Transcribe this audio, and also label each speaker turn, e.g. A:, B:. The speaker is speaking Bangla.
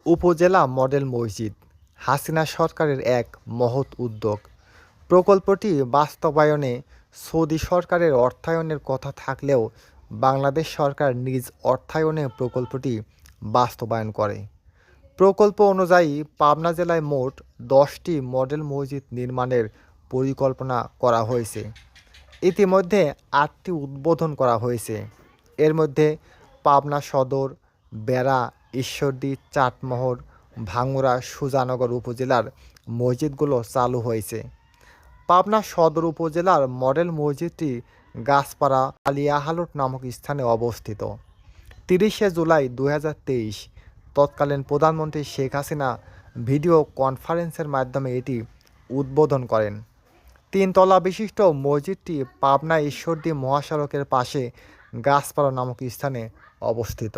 A: উপজেলা মডেল মসজিদ হাসিনা সরকারের এক মহৎ উদ্যোগ। প্রকল্পটি বাস্তবায়নে সৌদি সরকারের অর্থায়নের কথা থাকলেও বাংলাদেশ সরকার নিজ অর্থায়নে প্রকল্পটি বাস্তবায়ন করে। প্রকল্প অনুযায়ী পাবনা জেলায় মোট 10টি মডেল মসজিদ নির্মাণের পরিকল্পনা করা হয়েছে। ইতিমধ্যে 8টি উদ্বোধন করা হয়েছে। এর মধ্যে পাবনা সদর, বেড়া, ঈশ্বরদী, চাটমোহর, ভাঙ্গুড়া, সুজানগর উপজেলার মসজিদগুলো চালু হয়েছে। পাবনা সদর উপজেলার মডেল মসজিদটি গাছপাড়া আলিয়াহালুট নামক স্থানে অবস্থিত। 30শে জুলাই 2023 তৎকালীন প্রধানমন্ত্রী শেখ হাসিনা ভিডিও কনফারেন্সের মাধ্যমে এটি উদ্বোধন করেন। 3 তলা বিশিষ্ট মসজিদটি পাবনা ঈশ্বরদী মহাসড়কের পাশে গাছপাড়া নামক স্থানে অবস্থিত।